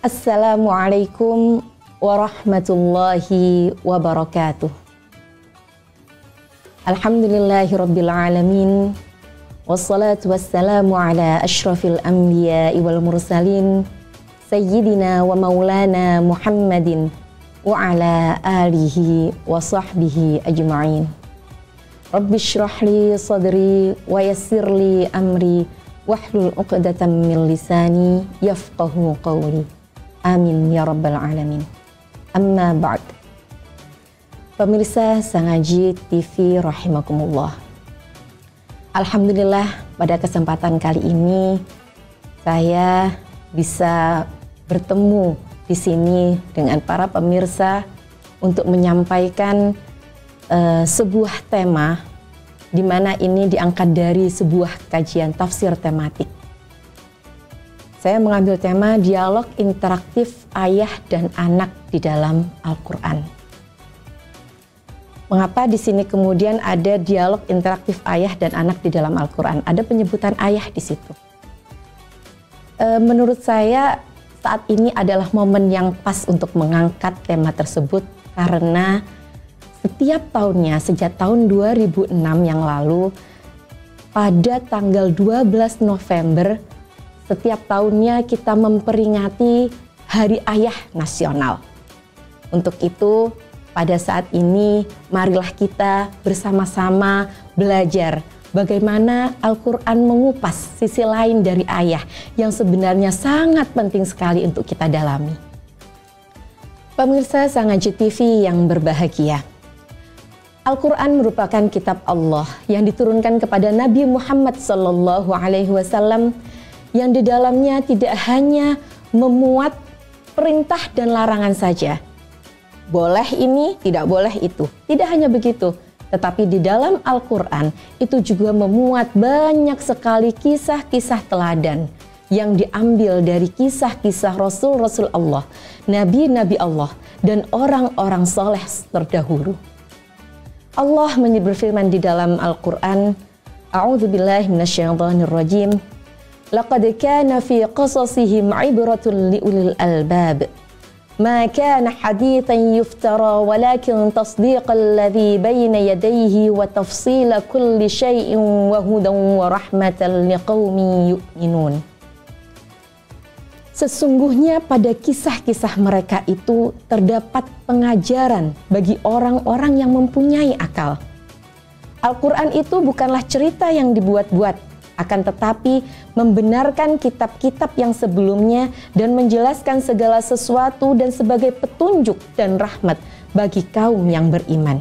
Assalamualaikum warahmatullahi wabarakatuh. Alhamdulillahirabbil alamin. Wassalatu wassalamu ala asyrafil anbiya'i wal mursalin sayyidina wa maulana Muhammadin wa ala alihi wa sahbihi ajma'in. Rabbi syrah li sadri wa yassir li amri wahlul 'uqdatam min lisani yafqahu qawli. Amin ya rabbal alamin. Amma ba'd. Pemirsa Sangaji TV rahimakumullah. Alhamdulillah pada kesempatan kali ini saya bisa bertemu di sini dengan para pemirsa untuk menyampaikan sebuah tema di mana ini diangkat dari sebuah kajian tafsir tematik. Saya mengambil tema dialog interaktif ayah dan anak di dalam Al-Quran. Mengapa di sini kemudian ada dialog interaktif ayah dan anak di dalam Al-Quran? Ada penyebutan ayah di situ. Menurut saya saat ini adalah momen yang pas untuk mengangkat tema tersebut karena setiap tahunnya sejak tahun 2006 yang lalu pada tanggal 12 November setiap tahunnya kita memperingati Hari Ayah Nasional. Untuk itu pada saat ini marilah kita bersama-sama belajar bagaimana Al-Quran mengupas sisi lain dari ayah yang sebenarnya sangat penting sekali untuk kita dalami. Pemirsa Sangaji TV yang berbahagia, Al-Quran merupakan kitab Allah yang diturunkan kepada Nabi Muhammad SAW yang di dalamnya tidak hanya memuat perintah dan larangan saja. Boleh ini, tidak boleh itu. Tidak hanya begitu, tetapi di dalam Al-Quran itu juga memuat banyak sekali kisah-kisah teladan yang diambil dari kisah-kisah Rasul-Rasul Allah, Nabi-Nabi Allah, dan orang-orang soleh terdahulu. Allah berfirman di dalam Al-Quran, A'udzubillahi minasyaitonirrajim, Laqad kana fi qasasihim ibratun liulil albab. ما كان حديثا يفترى ولكن تصديق الذي بين يديه وتفصيل كل شيء وهدى ورحمة لقوم يؤمنون. Sesungguhnya pada kisah-kisah mereka itu terdapat pengajaran bagi orang-orang yang mempunyai akal. Al-Quran itu bukanlah cerita yang dibuat-buat, akan tetapi membenarkan kitab-kitab yang sebelumnya dan menjelaskan segala sesuatu dan sebagai petunjuk dan rahmat bagi kaum yang beriman.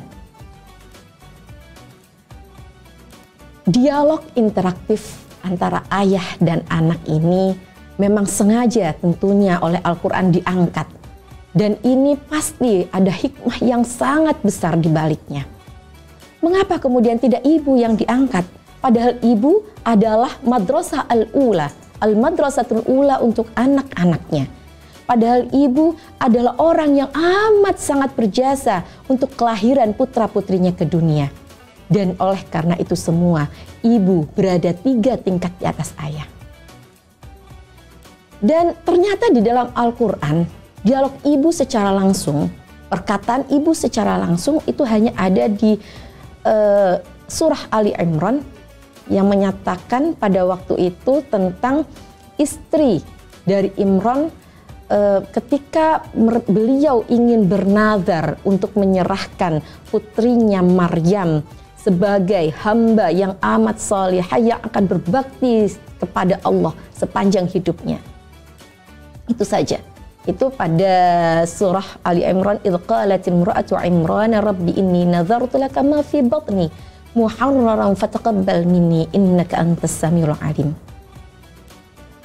Dialog interaktif antara ayah dan anak ini memang sengaja tentunya oleh Al-Quran diangkat. Dan ini pasti ada hikmah yang sangat besar di baliknya. Mengapa kemudian tidak ibu yang diangkat? Padahal ibu adalah madrasah al-ula, al-madrasatul ula untuk anak-anaknya. Padahal ibu adalah orang yang amat sangat berjasa untuk kelahiran putra-putrinya ke dunia. Dan oleh karena itu semua, ibu berada 3 tingkat di atas ayah. Dan ternyata di dalam Al-Quran, dialog ibu secara langsung, perkataan ibu secara langsung itu hanya ada di surah Ali Imran, yang menyatakan pada waktu itu tentang istri dari Imran ketika beliau ingin bernazar untuk menyerahkan putrinya Maryam sebagai hamba yang amat salihah yang akan berbakti kepada Allah sepanjang hidupnya. Itu saja. Itu pada surah Ali Imran, idh qalat imra'atu Imran rabbi inni nazartu laka ma fi batni muharraran fataqabbal minni innaka antas samiul alim.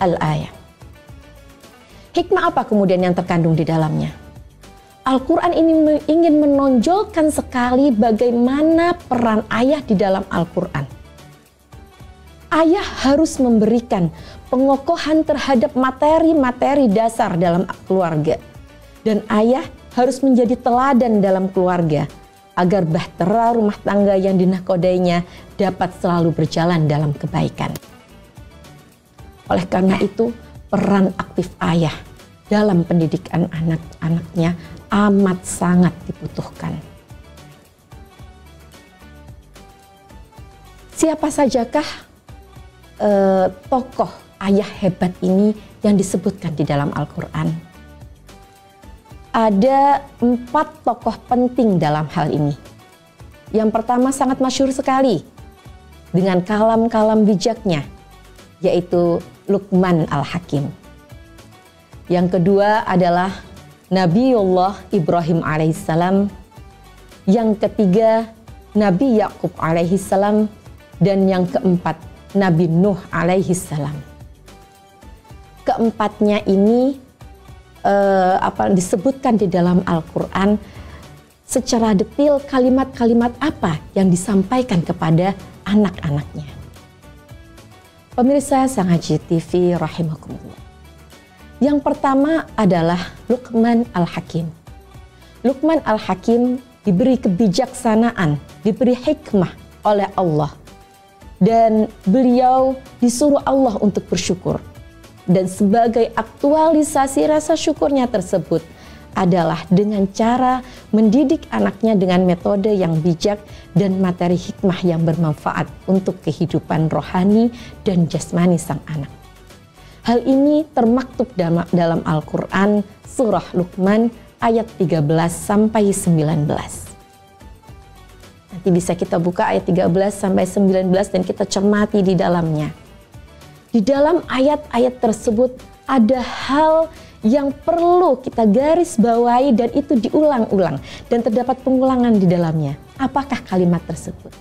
Al-ayah. Hikmah apa kemudian yang terkandung di dalamnya? Al-Quran ini ingin menonjolkan sekali bagaimana peran ayah di dalam Al-Quran. Ayah harus memberikan pengokohan terhadap materi-materi dasar dalam keluarga. Dan ayah harus menjadi teladan dalam keluarga, agar bahtera rumah tangga yang dinakodainya dapat selalu berjalan dalam kebaikan. Oleh karena itu, peran aktif ayah dalam pendidikan anak-anaknya amat sangat dibutuhkan. Siapa sajakah tokoh ayah hebat ini yang disebutkan di dalam Al-Quran? Ada 4 tokoh penting dalam hal ini. Yang pertama sangat masyhur sekali dengan kalam-kalam bijaknya, yaitu Luqman Al-Hakim. Yang kedua adalah Nabiullah Ibrahim alaihissalam. Yang ketiga Nabi Yakub alaihissalam. Dan yang keempat Nabi Nuh alaihissalam. Keempatnya ini disebutkan di dalam Al-Quran secara detail kalimat-kalimat apa yang disampaikan kepada anak-anaknya. Pemirsa Sangaji TV rahimakumullah. Yang pertama adalah Luqman Al-Hakim. Luqman Al-Hakim diberi kebijaksanaan, diberi hikmah oleh Allah. Dan beliau disuruh Allah untuk bersyukur. Dan sebagai aktualisasi rasa syukurnya tersebut adalah dengan cara mendidik anaknya dengan metode yang bijak dan materi hikmah yang bermanfaat untuk kehidupan rohani dan jasmani sang anak. Hal ini termaktub dalam Al-Quran surah Luqman ayat 13 sampai 19. Nanti bisa kita buka ayat 13 sampai 19 dan kita cermati di dalamnya. Di dalam ayat-ayat tersebut ada hal yang perlu kita garis bawahi dan itu diulang-ulang dan terdapat pengulangan di dalamnya. Apakah kalimat tersebut?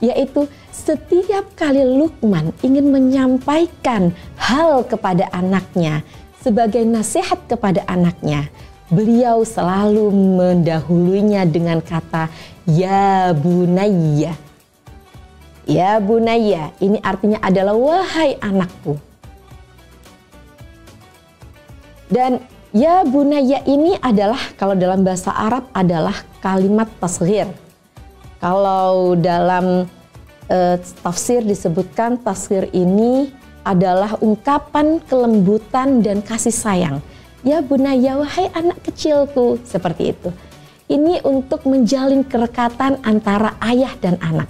Yaitu setiap kali Luqman ingin menyampaikan hal kepada anaknya sebagai nasihat kepada anaknya, beliau selalu mendahulunya dengan kata ya bunayya. Ya bunayya, ini artinya adalah wahai anakku. Dan ya bunayya ini adalah kalau dalam bahasa Arab adalah kalimat tasghir. Kalau dalam tafsir disebutkan tasghir ini adalah ungkapan kelembutan dan kasih sayang. Ya bunayya, wahai anak kecilku, seperti itu. Ini untuk menjalin kerekatan antara ayah dan anak.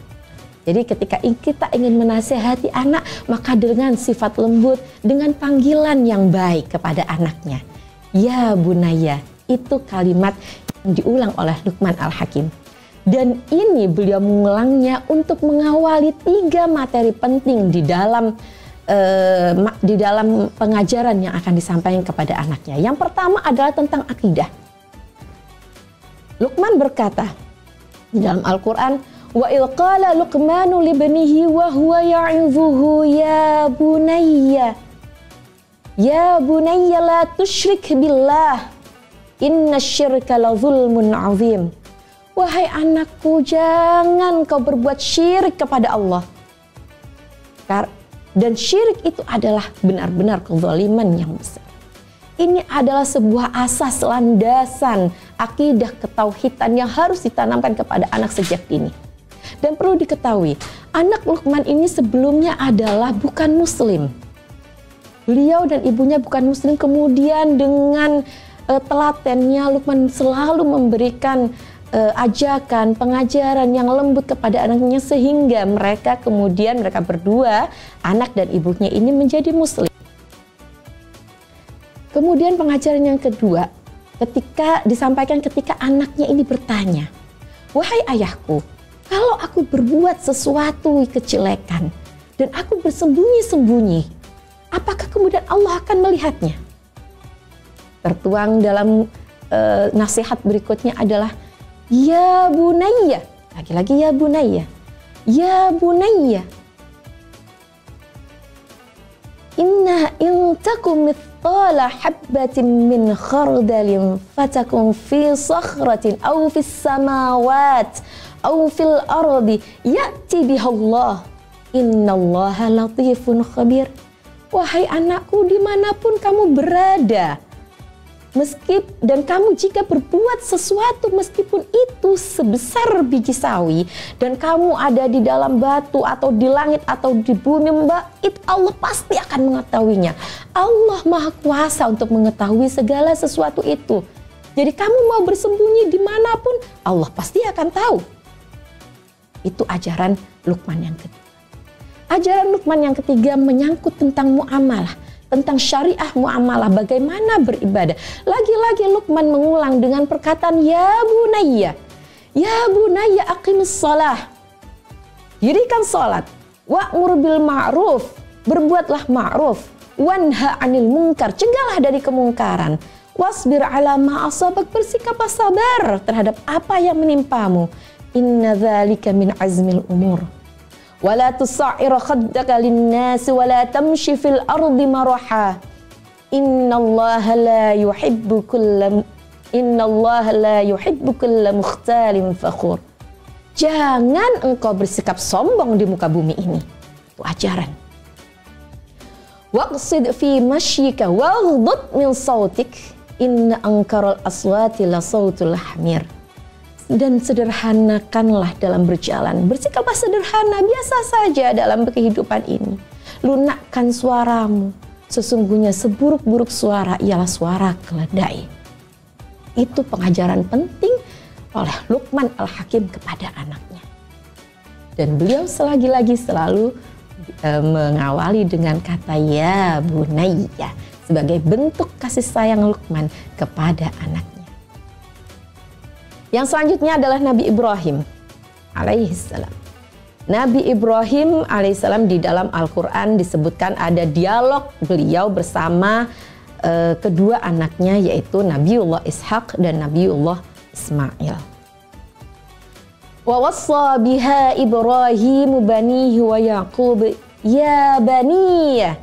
Jadi ketika kita ingin menasihati anak, maka dengan sifat lembut, dengan panggilan yang baik kepada anaknya. Ya bunayya, itu kalimat yang diulang oleh Luqman Al-Hakim. Dan ini beliau mengulangnya untuk mengawali 3 materi penting di dalam pengajaran yang akan disampaikan kepada anaknya. Yang pertama adalah tentang akidah. Luqman berkata di dalam Al-Quran, wa il qala Luqmanu libnihi wa huwa ya'idhuhu ya bunayya la tusyrik billah inna syirka la zulmun azim. Wahai anakku, jangan kau berbuat syirik kepada Allah. Dan syirik itu adalah benar-benar kezaliman yang besar. Ini adalah sebuah asas landasan akidah ketauhidan yang harus ditanamkan kepada anak sejak dini. Dan perlu diketahui, anak Luqman ini sebelumnya adalah bukan muslim. Beliau dan ibunya bukan muslim, kemudian dengan telatennya Luqman selalu memberikan ajakan, pengajaran yang lembut kepada anaknya sehingga mereka berdua, anak dan ibunya ini menjadi muslim. Kemudian pengajaran yang kedua, disampaikan ketika anaknya ini bertanya, wahai ayahku, kalau aku berbuat sesuatu kejelekan dan aku bersembunyi-sembunyi, apakah kemudian Allah akan melihatnya? Tertuang dalam nasihat berikutnya adalah ya bunayya, lagi-lagi ya bunayya, ya bunayya, inna in takum mithqala habbatin min khardalin fatakun fi sakhratin aw fis samawat aw fil ardi ya'ti bihallah innallaha latifun khabir. Wahai anakku, dimanapun kamu berada, Dan kamu jika berbuat sesuatu meskipun itu sebesar biji sawi dan kamu ada di dalam batu atau di langit atau di bumi, Allah pasti akan mengetahuinya. Allah Maha Kuasa untuk mengetahui segala sesuatu itu. Jadi kamu mau bersembunyi dimanapun, Allah pasti akan tahu. Itu ajaran Luqman yang ketiga. Ajaran Luqman yang ketiga menyangkut tentang muamalah, tentang syariah muamalah, bagaimana beribadah. Lagi-lagi Luqman mengulang dengan perkataan ya bunayya aqimis shalah. Dirikan salat, wa'mur bil ma'ruf, berbuatlah ma'ruf, wanha 'anil munkar, cegahlah dari kemungkaran. Wasbir 'ala ma asabak, bersikaplah sabar terhadap apa yang menimpamu. Inna dzalika min azmil umur. Wala tusa'ir khaddaka lin-nasi wala tamshi fil ardi maraha. Innallaha la yuhibbu kulla mukhtalin fakhur. Jangan engkau bersikap sombong di muka bumi ini. Itu ajaran. Waqsid fi mashyika waghdud min sautik. Inna ankaral aswati la sautul hamir. Dan sederhanakanlah dalam berjalan. Bersikaplah sederhana, biasa saja dalam kehidupan ini. Lunakkan suaramu. Sesungguhnya seburuk-buruk suara ialah suara keledai. Itu pengajaran penting oleh Luqman Al-Hakim kepada anaknya. Dan beliau selagi-lagi selalu mengawali dengan kata ya bunayya sebagai bentuk kasih sayang Luqman kepada anaknya. Yang selanjutnya adalah Nabi Ibrahim alaihissalam. Nabi Ibrahim alaihissalam di dalam Al-Quran disebutkan ada dialog beliau bersama kedua anaknya, yaitu Nabiullah Ishaq dan Nabiullah Ismail. Wa wassa biha Ibrahim banihi wa Yaqub ya baniya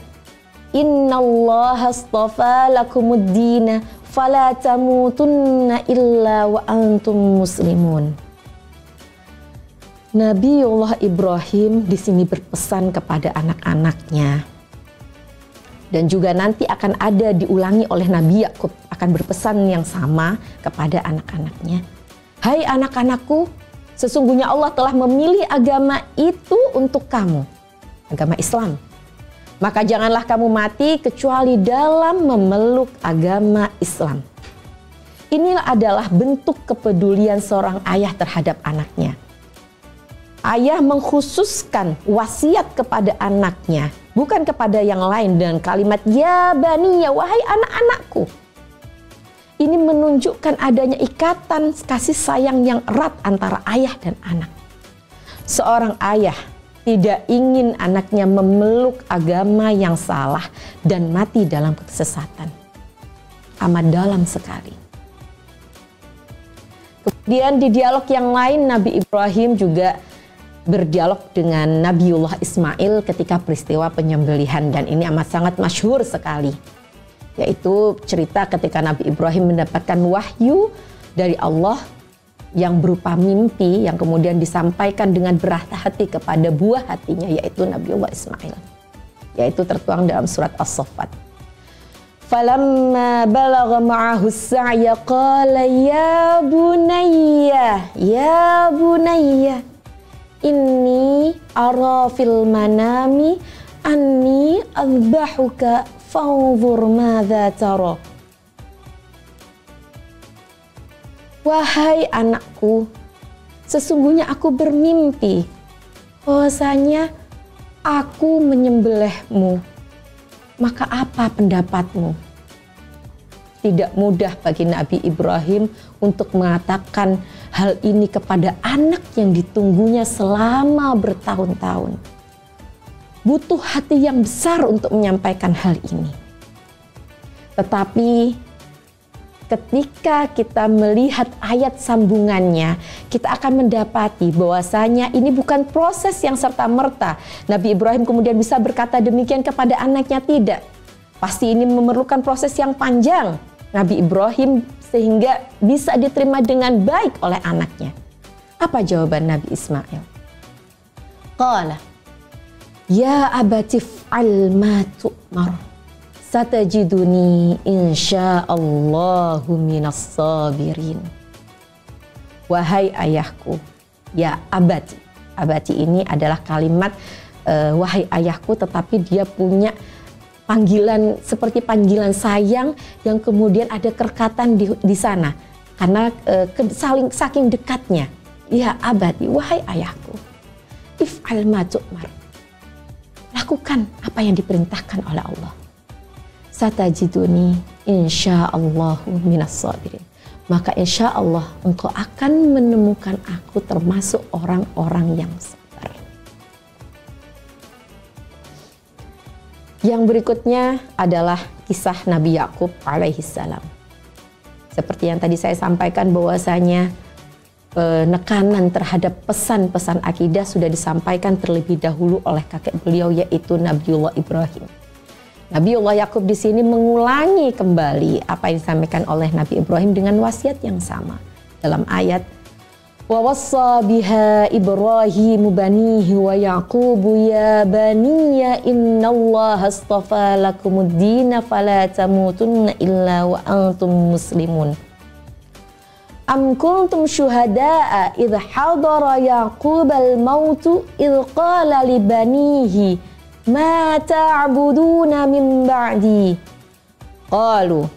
innallaha astafa lakumuddina fala tamutunna illa wa antum muslimun. Nabiullah Ibrahim di sini berpesan kepada anak-anaknya, dan juga nanti akan ada diulangi oleh Nabi Yakub, akan berpesan yang sama kepada anak-anaknya. Hai anak-anakku, sesungguhnya Allah telah memilih agama itu untuk kamu, agama Islam. Maka janganlah kamu mati kecuali dalam memeluk agama Islam. Inilah adalah bentuk kepedulian seorang ayah terhadap anaknya. Ayah mengkhususkan wasiat kepada anaknya, bukan kepada yang lain dengan kalimat ya baniya, wahai anak-anakku. Ini menunjukkan adanya ikatan kasih sayang yang erat antara ayah dan anak. Seorang ayah tidak ingin anaknya memeluk agama yang salah dan mati dalam kesesatan. Amat dalam sekali. Kemudian di dialog yang lain Nabi Ibrahim juga berdialog dengan Nabiullah Ismail ketika peristiwa penyembelihan, dan ini amat sangat masyhur sekali. Yaitu cerita ketika Nabi Ibrahim mendapatkan wahyu dari Allah yang berupa mimpi yang kemudian disampaikan dengan berat hati kepada buah hatinya, yaitu Nabiullah Ismail, yaitu tertuang dalam surat As-Saffat. Falamma balagha ma'ahu as-sa'ya qala ya bunayya inni ara fil manami anni adbahuka fanzur madza tara. Wahai anakku, sesungguhnya aku bermimpi bahwasanya aku menyembelihmu. Maka apa pendapatmu? Tidak mudah bagi Nabi Ibrahim untuk mengatakan hal ini kepada anak yang ditunggunya selama bertahun-tahun. Butuh hati yang besar untuk menyampaikan hal ini. Tetapi ketika kita melihat ayat sambungannya, kita akan mendapati bahwasanya ini bukan proses yang serta-merta. Nabi Ibrahim kemudian bisa berkata demikian kepada anaknya, tidak. Pasti ini memerlukan proses yang panjang Nabi Ibrahim sehingga bisa diterima dengan baik oleh anaknya. Apa jawaban Nabi Ismail? Qala, ya abatif al ma tu'mar. satajiduni insyaallahu minas sabirin. Wahai ayahku, ya abati. Abati ini adalah kalimat wahai ayahku, tetapi dia punya panggilan seperti panggilan sayang yang kemudian ada kerekatan di sana karena saking dekatnya. Ya abati, wahai ayahku, if'al ma tu'mar, lakukan apa yang diperintahkan oleh Allah. Satajiduni insyaallahu minas sabirin, maka insya Allah engkau akan menemukan aku termasuk orang-orang yang sabar. Yang berikutnya adalah kisah Nabi Yakub alaihissalam. Seperti yang tadi saya sampaikan bahwasanya penekanan terhadap pesan-pesan akidah sudah disampaikan terlebih dahulu oleh kakek beliau, yaitu Nabiullah Ibrahim. Nabiullah Yakub di sini mengulangi kembali apa yang disampaikan oleh Nabi Ibrahim dengan wasiat yang sama dalam ayat wa wassa biha Ibrahim banihi wa Yaqub ya baniya innallaha astafa lakumud-din fala tamutunna illa wa antum muslimun. Am kuntum syuhada'a idh hadara Yaqub al-mautu idh qala li banihi ma ta'buduna min ba'di qalu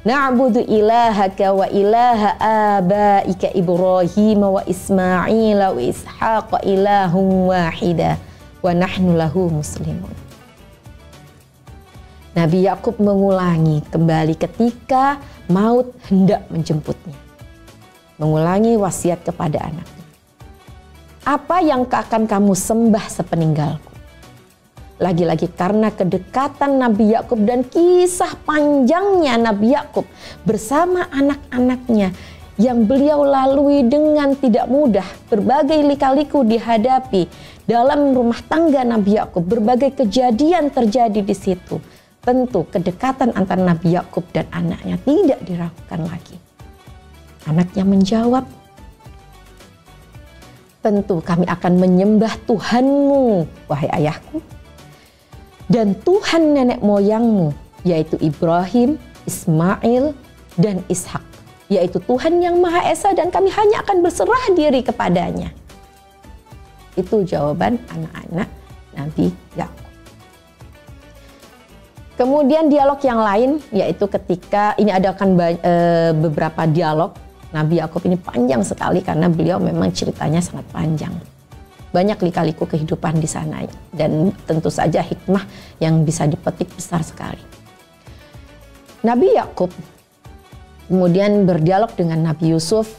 na'budu ilahaka wa ilaha abaika Ibrahim wa Ismail wa Ishaq ilahun wahida wa nahnu lahu muslimun. Nabi Yakub mengulangi kembali ketika maut hendak menjemputnya, mengulangi wasiat kepada anaknya. Apa yang akan kamu sembah sepeninggalku? Lagi-lagi karena kedekatan Nabi Yakub dan kisah panjangnya Nabi Yakub bersama anak-anaknya yang beliau lalui dengan tidak mudah, berbagai lika-liku dihadapi dalam rumah tangga Nabi Yakub, berbagai kejadian terjadi di situ. Tentu kedekatan antara Nabi Yakub dan anaknya tidak diragukan lagi. Anaknya menjawab, tentu kami akan menyembah Tuhanmu, wahai ayahku, dan Tuhan nenek moyangmu, yaitu Ibrahim, Ismail, dan Ishak, yaitu Tuhan yang Maha Esa, dan kami hanya akan berserah diri kepadanya. Itu jawaban anak-anak Nabi Yakub. Kemudian dialog yang lain, yaitu ketika ini adakan beberapa dialog. Nabi Yakub ini panjang sekali karena beliau memang ceritanya sangat panjang. Banyak lika-liku kehidupan di sana dan tentu saja hikmah yang bisa dipetik besar sekali. Nabi Yakub kemudian berdialog dengan Nabi Yusuf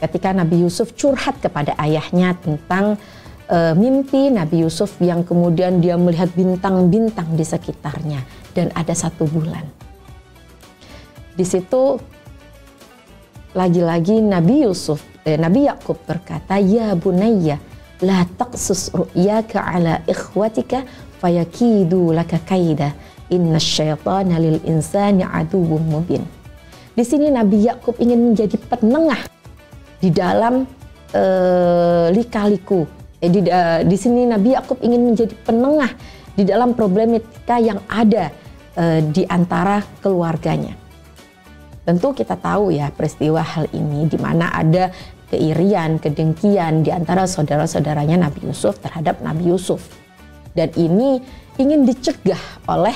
ketika Nabi Yusuf curhat kepada ayahnya tentang mimpi Nabi Yusuf yang kemudian dia melihat bintang-bintang di sekitarnya dan ada 1 bulan. Di situ lagi-lagi Nabi Yakub berkata, ya bunayya la taqsus ru'yaka ala ikhwatika fayakidu laka kaida innasyaitana lil insani aduwwum mubin. Di sini Nabi Yakub ingin menjadi penengah di dalam lika-liku. Di sini Nabi Yakub ingin menjadi penengah di dalam problematika yang ada di antara keluarganya. Tentu kita tahu ya peristiwa hal ini di mana ada keirian, kedengkian di antara saudara-saudaranya Nabi Yusuf terhadap Nabi Yusuf. Dan ini ingin dicegah oleh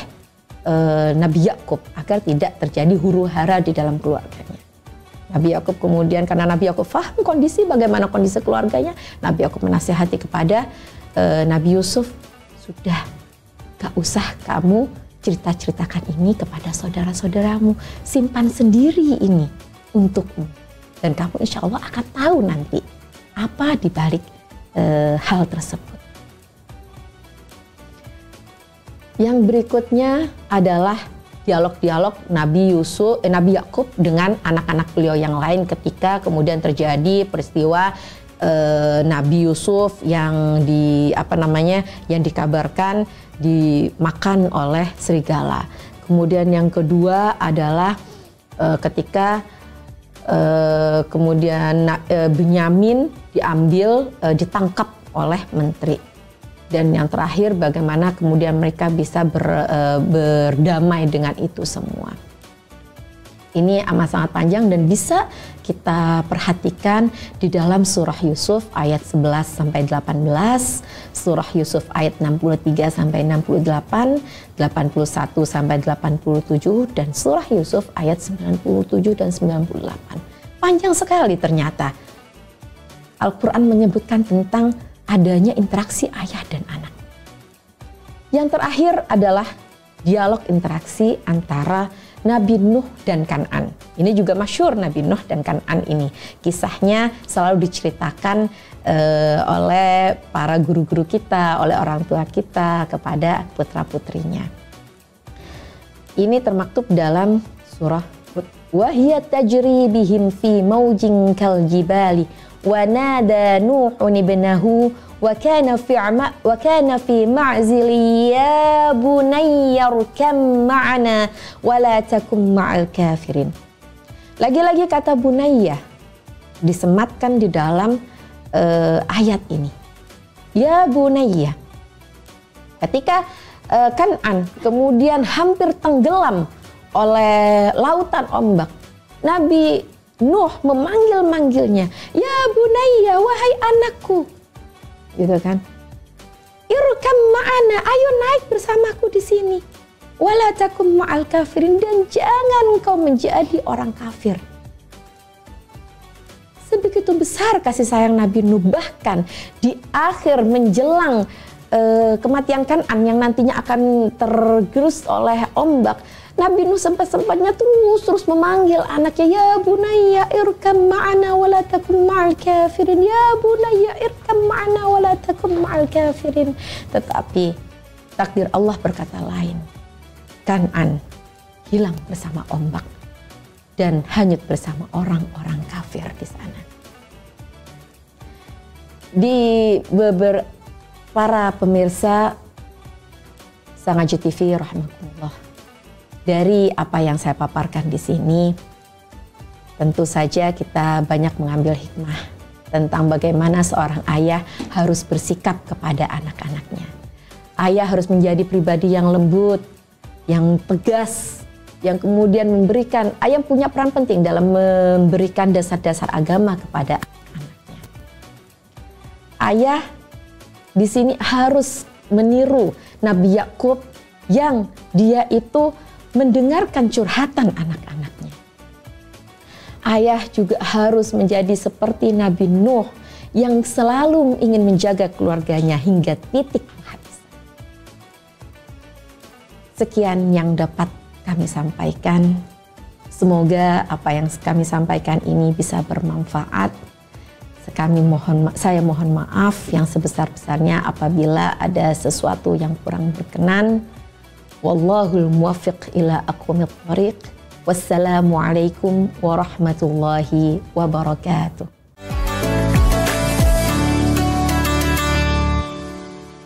Nabi Yakub agar tidak terjadi huru-hara di dalam keluarganya. Nabi Yakub kemudian karena Nabi Yakub paham bagaimana kondisi keluarganya, Nabi Yakub menasihati kepada Nabi Yusuf, sudah gak usah kamu cerita-ceritakan ini kepada saudara-saudaramu, simpan sendiri ini untukmu. Dan kamu insya Allah akan tahu nanti apa dibalik hal tersebut. Yang berikutnya adalah dialog-dialog Nabi Yakub dengan anak-anak beliau yang lain ketika kemudian terjadi peristiwa Nabi Yusuf yang dikabarkan dimakan oleh serigala. Kemudian yang kedua adalah ketika kemudian Benyamin ditangkap oleh menteri. Dan yang terakhir, bagaimana kemudian mereka bisa berdamai dengan itu semua. Ini amat sangat panjang dan bisa kita perhatikan di dalam surah Yusuf ayat 11 sampai 18, surah Yusuf ayat 63 sampai 68, 81 sampai 87 dan surah Yusuf ayat 97 dan 98. Panjang sekali ternyata. Al-Qur'an menyebutkan tentang adanya interaksi ayah dan anak. Yang terakhir adalah dialog interaksi antara Nabi Nuh dan Kan'an. Ini juga masyhur Nabi Nuh dan Kan'an ini. Kisahnya selalu diceritakan oleh para guru-guru kita, oleh orang tua kita kepada putra-putrinya. Ini termaktub dalam surah Hud. Wa hiya tajri bihim fi maujin kal jibali wa nada Nuhun ibnahu wa kana fi ma'zili ya bunayya rkam ma'ana wa la takum ma'al kafirin. Lagi-lagi kata bunayya disematkan di dalam ayat ini. Ya bunayya. Ketika Kan'an kemudian hampir tenggelam oleh lautan ombak, Nabi Nuh memanggil-manggilnya, ya bunayya, wahai anakku, gitu kan? Irkam ma'ana, ayo naik bersamaku di sini. Wala takum ma'al kafirin, dan jangan engkau menjadi orang kafir. Sebegitu besar kasih sayang Nabi Nuh, bahkan di akhir menjelang kematian Kan'an yang nantinya akan tergerus oleh ombak, Nabi Nuh sempat-sempatnya terus memanggil anaknya, ya bunayya irkam ma'ana wa la takum ma'al kafirin, ya bunayya irkam ma'ana wa la takum ma'al kafirin. Tetapi takdir Allah berkata lain. Kan'an hilang bersama ombak dan hanyut bersama orang-orang kafir di sana. Di para pemirsa Sangaji TV rahmatullah, dari apa yang saya paparkan di sini, tentu saja kita banyak mengambil hikmah tentang bagaimana seorang ayah harus bersikap kepada anak-anaknya. Ayah harus menjadi pribadi yang lembut, yang tegas, yang kemudian memberikan, ayah punya peran penting dalam memberikan dasar-dasar agama kepada anak-anaknya. Ayah di sini harus meniru Nabi Yakub yang dia itu mendengarkan curhatan anak-anaknya. Ayah juga harus menjadi seperti Nabi Nuh yang selalu ingin menjaga keluarganya hingga titik penghabisan. Sekian yang dapat kami sampaikan. Semoga apa yang kami sampaikan ini bisa bermanfaat. Saya mohon maaf yang sebesar-besarnya apabila ada sesuatu yang kurang berkenan. Wallahul muwaffiq ila aqwamit thariq. Wassalamualaikum warahmatullahi wabarakatuh.